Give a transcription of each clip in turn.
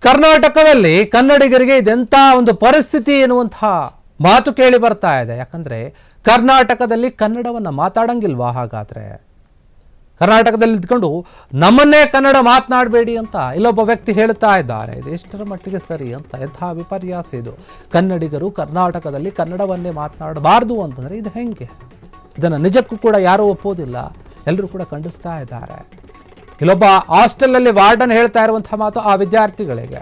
ಕರ್ನಾಟಕದಲ್ಲಿ ಕನ್ನಡಿಗರಿಗೆ ಇದೆಂಥ ಒಂದು ಪರಿಸ್ಥಿತಿ ಎನ್ನುವಂತಹ ಮಾತು ಕೇಳಿ ಬರ್ತಾ ಇದೆ. ಯಾಕಂದ್ರೆ ಕರ್ನಾಟಕದಲ್ಲಿ ಕನ್ನಡವನ್ನ ಮಾತಾಡಂಗಿಲ್ವಾ? ಹಾಗಾದ್ರೆ ಕರ್ನಾಟಕದಲ್ಲಿ ಇದ್ಕೊಂಡು ನಮ್ಮನ್ನೇ ಕನ್ನಡ ಮಾತನಾಡಬೇಡಿ ಅಂತ ಇಲ್ಲೊಬ್ಬ ವ್ಯಕ್ತಿ ಹೇಳ್ತಾ ಇದ್ದಾರೆ. ಇದು ಎಷ್ಟರ ಮಟ್ಟಿಗೆ ಸರಿ ಅಂತ? ಎಂಥ ವಿಪರ್ಯಾಸ ಇದು. ಕನ್ನಡಿಗರು ಕರ್ನಾಟಕದಲ್ಲಿ ಕನ್ನಡವನ್ನೇ ಮಾತನಾಡಬಾರ್ದು ಅಂತಂದ್ರೆ ಇದು ಹೆಂಗೆ? ಇದನ್ನು ನಿಜಕ್ಕೂ ಕೂಡ ಯಾರೂ ಒಪ್ಪೋದಿಲ್ಲ, ಎಲ್ಲರೂ ಕೂಡ ಖಂಡಿಸ್ತಾ ಇದ್ದಾರೆ. ಇಲ್ಲೊಬ್ಬ ಹಾಸ್ಟೆಲಲ್ಲಿ ವಾರ್ಡನ್ ಹೇಳ್ತಾ ಇರುವಂತಹ ಮಾತು ಆ ವಿದ್ಯಾರ್ಥಿಗಳಿಗೆ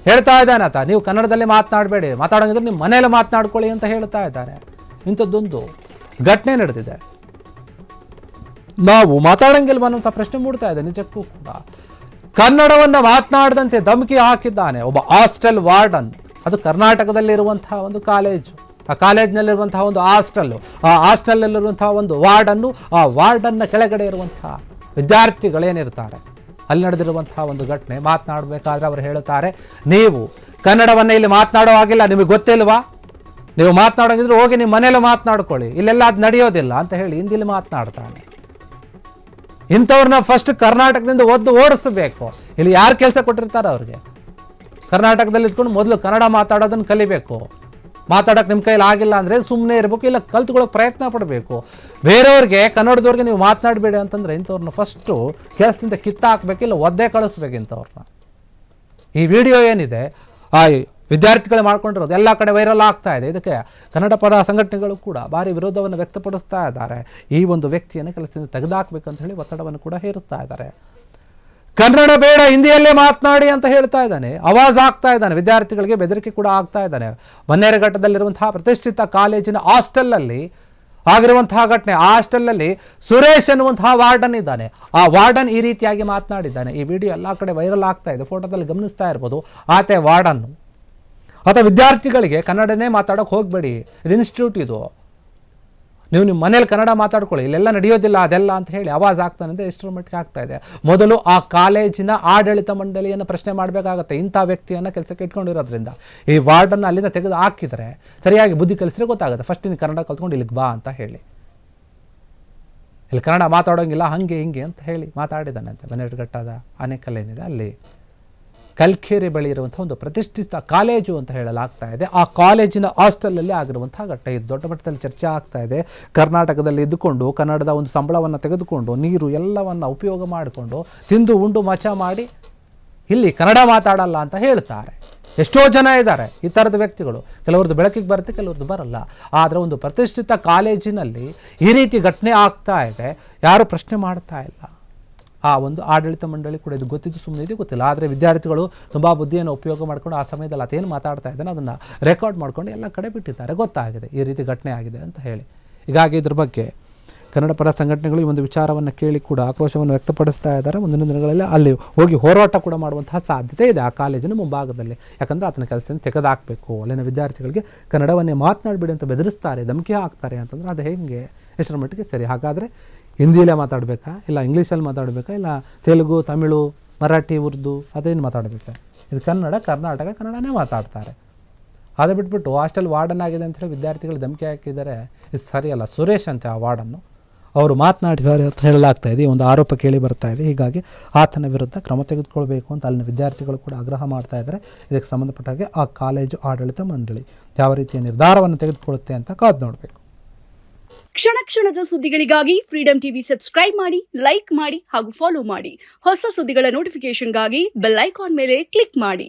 ಹೇಳ್ತಾ ಇದ್ದಾನೆ ಆತ, ನೀವು ಕನ್ನಡದಲ್ಲಿ ಮಾತನಾಡಬೇಡಿ, ಮಾತಾಡೋಂಗಿದ್ರೆ ನಿಮ್ಮ ಮನೆಯಲ್ಲಿ ಮಾತನಾಡ್ಕೊಳ್ಳಿ ಅಂತ ಹೇಳ್ತಾ ಇದ್ದಾನೆ. ಇಂಥದ್ದೊಂದು ಘಟನೆ ನಡೆದಿದೆ. ನಾವು ಮಾತಾಡಂಗಿಲ್ವ ಅನ್ನುವಂಥ ಪ್ರಶ್ನೆ ಮೂಡ್ತಾ ಇದೆ. ನಿಜಕ್ಕೂ ಕೂಡ ಕನ್ನಡವನ್ನು ಮಾತನಾಡದಂತೆ ಧಮಕಿ ಹಾಕಿದ್ದಾನೆ ಒಬ್ಬ ಹಾಸ್ಟೆಲ್ ವಾರ್ಡನ್. ಅದು ಕರ್ನಾಟಕದಲ್ಲಿರುವಂತಹ ಒಂದು ಕಾಲೇಜು, ಆ ಕಾಲೇಜಿನಲ್ಲಿರುವಂತಹ ಒಂದು ಹಾಸ್ಟೆಲ್ಲು, ಆ ಹಾಸ್ಟೆಲಲ್ಲಿರುವಂತಹ ಒಂದು ವಾರ್ಡನ್ನು, ಆ ವಾರ್ಡನ್ನ ಕೆಳಗಡೆ ಇರುವಂತಹ ವಿದ್ಯಾರ್ಥಿಗಳೇನಿರ್ತಾರೆ ಅಲ್ಲಿ ನಡೆದಿರುವಂತಹ ಒಂದು ಘಟನೆ. ಮಾತನಾಡಬೇಕಾದ್ರೆ ಅವರು ಹೇಳ್ತಾರೆ, ನೀವು ಕನ್ನಡವನ್ನ ಇಲ್ಲಿ ಮಾತನಾಡೋ ಹಾಗಿಲ್ಲ, ನಿಮಗೆ ಗೊತ್ತಿಲ್ವಾ? ನೀವು ಮಾತನಾಡೋಂಗಿದ್ರೆ ಹೋಗಿ ನಿಮ್ಮ ಮನೇಲಿ ಮಾತನಾಡ್ಕೊಳ್ಳಿ, ಇಲ್ಲೆಲ್ಲ ಅದು ನಡೆಯೋದಿಲ್ಲ ಅಂತ ಹೇಳಿ ಹಿಂದಿಲಿ ಮಾತನಾಡ್ತಾನೆ. ಇಂಥವ್ರನ್ನ ಫಸ್ಟ್ ಕರ್ನಾಟಕದಿಂದ ಓಡಿಸಬೇಕು. ಇಲ್ಲಿ ಯಾರು ಕೆಲಸ ಕೊಟ್ಟಿರ್ತಾರೆ ಅವ್ರಿಗೆ? ಕರ್ನಾಟಕದಲ್ಲಿ ಇದ್ಕೊಂಡು ಮೊದಲು ಕನ್ನಡ ಮಾತಾಡೋದನ್ನು ಕಲಿಬೇಕು. ಮಾತಾಡೋಕೆ ನಿಮ್ಮ ಕೈಲಿ ಆಗಿಲ್ಲ ಅಂದರೆ ಸುಮ್ಮನೆ ಇರಬೇಕು, ಇಲ್ಲ ಕಲ್ತ್ಕೊಳ್ಳೋಕೆ ಪ್ರಯತ್ನ ಪಡಬೇಕು. ಬೇರೆಯವ್ರಿಗೆ, ಕನ್ನಡದವ್ರಿಗೆ ನೀವು ಮಾತನಾಡಬೇಡಿ ಅಂತಂದರೆ ಇಂಥವ್ರನ್ನ ಫಸ್ಟು ಕೆಲಸದಿಂದ ಕಿತ್ತಾಕಬೇಕು, ಇಲ್ಲ ಒದ್ದೆ ಕಳಿಸ್ಬೇಕು ಇಂಥವ್ರನ್ನ. ಈ ವಿಡಿಯೋ ಏನಿದೆ ಆ ವಿದ್ಯಾರ್ಥಿಗಳು ಮಾಡ್ಕೊಂಡಿರೋದು ಎಲ್ಲ ಕಡೆ ವೈರಲ್ ಆಗ್ತಾ ಇದೆ. ಇದಕ್ಕೆ ಕನ್ನಡ ಪರ ಸಂಘಟನೆಗಳು ಕೂಡ ಭಾರಿ ವಿರೋಧವನ್ನು ವ್ಯಕ್ತಪಡಿಸ್ತಾ ಇದ್ದಾರೆ. ಈ ಒಂದು ವ್ಯಕ್ತಿಯನ್ನು ಕೆಲಸದಿಂದ ತೆಗೆದುಹಾಕಬೇಕಂತ ಹೇಳಿ ಒತ್ತಡವನ್ನು ಕೂಡ ಹೇರುತ್ತಾ ಇದ್ದಾರೆ. ಕನ್ನಡ ಬೇಡ, ಹಿಂದಿಯಲ್ಲೇ ಮಾತನಾಡಿ ಅಂತ ಹೇಳ್ತಾ ಇದ್ದಾನೆ, ಆವಾಜ್ ಆಗ್ತಾ ಇದ್ದಾನೆ. ವಿದ್ಯಾರ್ಥಿಗಳಿಗೆ ಬೆದರಿಕೆ ಕೂಡ ಆಗ್ತಾ ಇದ್ದಾನೆ. ಬನ್ನೇರುಘಟ್ಟದಲ್ಲಿರುವಂತಹ ಪ್ರತಿಷ್ಠಿತ ಕಾಲೇಜಿನ ಹಾಸ್ಟೆಲ್ನಲ್ಲಿ ಆಗಿರುವಂತಹ ಘಟನೆ. ಆ ಹಾಸ್ಟೆಲ್ನಲ್ಲಿ ಸುರೇಶ್ ಅನ್ನುವಂತಹ ವಾರ್ಡನ್ ಇದ್ದಾನೆ. ಆ ವಾರ್ಡನ್ ಈ ರೀತಿಯಾಗಿ ಮಾತನಾಡಿದ್ದಾನೆ. ಈ ವಿಡಿಯೋ ಎಲ್ಲ ಕಡೆ ವೈರಲ್ ಆಗ್ತಾ ಇದೆ, ಫೋಟೋದಲ್ಲಿ ಗಮನಿಸ್ತಾ ಇರ್ಬೋದು. ಆತ ವಾರ್ಡನ್ನು ಅಥವಾ ವಿದ್ಯಾರ್ಥಿಗಳಿಗೆ ಕನ್ನಡನೇ ಮಾತಾಡೋಕೆ ಹೋಗಬೇಡಿ, ಇದು ಇನ್ಸ್ಟಿಟ್ಯೂಟ್, ಇದು ನೀವು ನಿಮ್ಮ ಮನೇಲಿ ಕನ್ನಡ ಮಾತಾಡ್ಕೊಳ್ಳಿ, ಇಲ್ಲೆಲ್ಲ ನಡೆಯೋದಿಲ್ಲ ಅದೆಲ್ಲ ಅಂತ ಹೇಳಿ ಆವಾಜ್ ಆಗ್ತಾನೆ ಅಂದರೆ ಎಷ್ಟರ ಮಟ್ಟಿಗೆ ಆಗ್ತಾ ಇದೆ. ಮೊದಲು ಆ ಕಾಲೇಜಿನ ಆಡಳಿತ ಮಂಡಳಿಯನ್ನು ಪ್ರಶ್ನೆ ಮಾಡಬೇಕಾಗತ್ತೆ. ಇಂಥ ವ್ಯಕ್ತಿಯನ್ನು ಕೆಲಸಕ್ಕೆ ಇಟ್ಕೊಂಡಿರೋದ್ರಿಂದ ಈ ವಾರ್ಡನ್ನು ಅಲ್ಲಿಂದ ತೆಗೆದು ಹಾಕಿದರೆ ಸರಿಯಾಗಿ ಬುದ್ಧಿ ಕಲಿಸಿದ್ರೆ ಗೊತ್ತಾಗುತ್ತೆ. ಫಸ್ಟ್ ನೀನು ಕನ್ನಡ ಕಲ್ತ್ಕೊಂಡು ಇಲ್ಲಿಗೆ ಬಾ ಅಂತ ಹೇಳಿ, ಇಲ್ಲಿ ಕನ್ನಡ ಮಾತಾಡೋಂಗಿಲ್ಲ ಹಂಗೆ ಹಿಂಗೆ ಅಂತ ಹೇಳಿ ಮಾತಾಡಿದ್ದಾನೆ ಅಂತ. ಬನ್ನೇರುಘಟ್ಟದ ಆನೇಕಲ್ ಏನಿದೆ ಅಲ್ಲಿ ಕಲ್ಕೆರೆ ಬಳಿ ಇರುವಂಥ ಒಂದು ಪ್ರತಿಷ್ಠಿತ ಕಾಲೇಜು ಅಂತ ಹೇಳಲಾಗ್ತಾ ಇದೆ. ಆ ಕಾಲೇಜಿನ ಹಾಸ್ಟೆಲಲ್ಲಿ ಆಗಿರುವಂತಹ ಘಟನೆ ಇದು ದೊಡ್ಡ ಮಟ್ಟದಲ್ಲಿ ಚರ್ಚೆ ಆಗ್ತಾ ಇದೆ. ಕರ್ನಾಟಕದಲ್ಲಿ ಇದ್ದುಕೊಂಡು ಕನ್ನಡದ ಒಂದು ಸಂಬಳವನ್ನು ತೆಗೆದುಕೊಂಡು ನೀರು ಎಲ್ಲವನ್ನು ಉಪಯೋಗ ಮಾಡಿಕೊಂಡು ತಿಂದು ಉಂಡು ಮಚ ಮಾಡಿ ಇಲ್ಲಿ ಕನ್ನಡ ಮಾತಾಡಲ್ಲ ಅಂತ ಹೇಳ್ತಾರೆ. ಎಷ್ಟೋ ಜನ ಇದ್ದಾರೆ ಈ ಥರದ ವ್ಯಕ್ತಿಗಳು. ಕೆಲವ್ರದ್ದು ಬೆಳಕಿಗೆ ಬರುತ್ತೆ, ಕೆಲವ್ರದ್ದು ಬರಲ್ಲ. ಆದರೆ ಒಂದು ಪ್ರತಿಷ್ಠಿತ ಕಾಲೇಜಿನಲ್ಲಿ ಈ ರೀತಿ ಘಟನೆ ಆಗ್ತಾ ಇದೆ, ಯಾರು ಪ್ರಶ್ನೆ ಮಾಡ್ತಾ ಇಲ್ಲ. ಆ ಒಂದು ಆಡಳಿತ ಮಂಡಳಿ ಕೂಡ ಇದು ಗೊತ್ತಿದ್ದು ಸುಮ್ಮನೆ ಇದು ಗೊತ್ತಿಲ್ಲ. ಆದರೆ ವಿದ್ಯಾರ್ಥಿಗಳು ತುಂಬ ಬುದ್ಧಿಯನ್ನು ಉಪಯೋಗ ಮಾಡಿಕೊಂಡು ಆ ಸಮಯದಲ್ಲಿ ಅದೇನು ಮಾತಾಡ್ತಾ ಇದ್ದಾನೆ ಅದನ್ನು ರೆಕಾರ್ಡ್ ಮಾಡ್ಕೊಂಡು ಎಲ್ಲ ಕಡೆ ಬಿಟ್ಟಿದ್ದಾರೆ. ಗೊತ್ತಾಗಿದೆ ಈ ರೀತಿ ಘಟನೆ ಆಗಿದೆ ಅಂತ ಹೇಳಿ. ಹೀಗಾಗಿ ಇದ್ರ ಬಗ್ಗೆ ಕನ್ನಡ ಪರ ಸಂಘಟನೆಗಳು ಈ ಒಂದು ವಿಚಾರವನ್ನು ಕೇಳಿ ಕೂಡ ಆಕ್ರೋಶವನ್ನು ವ್ಯಕ್ತಪಡಿಸ್ತಾ ಇದ್ದಾರೆ. ಮುಂದಿನ ದಿನಗಳಲ್ಲಿ ಅಲ್ಲಿ ಹೋಗಿ ಹೋರಾಟ ಕೂಡ ಮಾಡುವಂತಹ ಸಾಧ್ಯತೆ ಇದೆ ಆ ಕಾಲೇಜಿನ ಮುಂಭಾಗದಲ್ಲಿ. ಯಾಕಂದರೆ ಆತನ ಕೆಲಸದಿಂದ ತೆಗೆದುಹಾಕಬೇಕು, ಅಲ್ಲಿನ ವಿದ್ಯಾರ್ಥಿಗಳಿಗೆ ಕನ್ನಡವನ್ನೇ ಮಾತನಾಡಬೇಡಿ ಅಂತ ಬೆದರಿಸ್ತಾರೆ, ಧಮಕಿ ಹಾಕ್ತಾರೆ ಅಂತಂದರೆ ಅದು ಹೇಗೆ, ಎಷ್ಟರ ಮಟ್ಟಿಗೆ ಸರಿ? ಹಾಗಾದರೆ ಹಿಂದಿಯಲ್ಲೇ ಮಾತಾಡಬೇಕಾ, ಇಲ್ಲ ಇಂಗ್ಲೀಷಲ್ಲಿ ಮಾತಾಡಬೇಕಾ, ಇಲ್ಲ ತೆಲುಗು, ತಮಿಳು, ಮರಾಠಿ, ಉರ್ದು ಅದೇನು ಮಾತಾಡಬೇಕಾ? ಇದು ಕನ್ನಡ, ಕರ್ನಾಟಕ ಕನ್ನಡನೇ ಮಾತಾಡ್ತಾರೆ. ಅದು ಬಿಟ್ಬಿಟ್ಟು ಹಾಸ್ಟೆಲ್ ವಾರ್ಡನ್ ಆಗಿದೆ ಅಂತ ಹೇಳಿ ವಿದ್ಯಾರ್ಥಿಗಳು ಧಮಕಿ ಹಾಕಿದ್ದಾರೆ. ಇದು ಸರಿಯಲ್ಲ. ಸುರೇಶ್ ಅಂತ ಆ ವಾರ್ಡನ್ನು ಅವರು ಮಾತನಾಡಿದ್ದಾರೆ ಅಂತ ಹೇಳಲಾಗ್ತಾ ಇದೆ. ಈ ಒಂದು ಆರೋಪ ಕೇಳಿ ಬರ್ತಾ ಇದೆ. ಹೀಗಾಗಿ ಆತನ ವಿರುದ್ಧ ಕ್ರಮ ತೆಗೆದುಕೊಳ್ಬೇಕು ಅಂತ ಅಲ್ಲಿನ ವಿದ್ಯಾರ್ಥಿಗಳು ಕೂಡ ಆಗ್ರಹ ಮಾಡ್ತಾ ಇದ್ದಾರೆ. ಇದಕ್ಕೆ ಸಂಬಂಧಪಟ್ಟ ಹಾಗೆ ಆ ಕಾಲೇಜು ಆಡಳಿತ ಮಂಡಳಿ ಯಾವ ರೀತಿಯ ನಿರ್ಧಾರವನ್ನು ತೆಗೆದುಕೊಳ್ಳುತ್ತೆ ಅಂತ ಕಾದು ನೋಡಬೇಕು. ಕ್ಷಣ ಕ್ಷಣದ ಸುದ್ದಿಗಳಿಗಾಗಿ ಫ್ರೀಡಂ ಟಿವಿ ಸಬ್ಸ್ಕ್ರೈಬ್ ಮಾಡಿ, ಲೈಕ್ ಮಾಡಿ ಹಾಗೂ ಫಾಲೋ ಮಾಡಿ. ಹೊಸ ಸುದ್ದಿಗಳ ನೋಟಿಫಿಕೇಶನ್ಗಾಗಿ ಬೆಲ್ ಐಕಾನ್ ಮೇಲೆ ಕ್ಲಿಕ್ ಮಾಡಿ.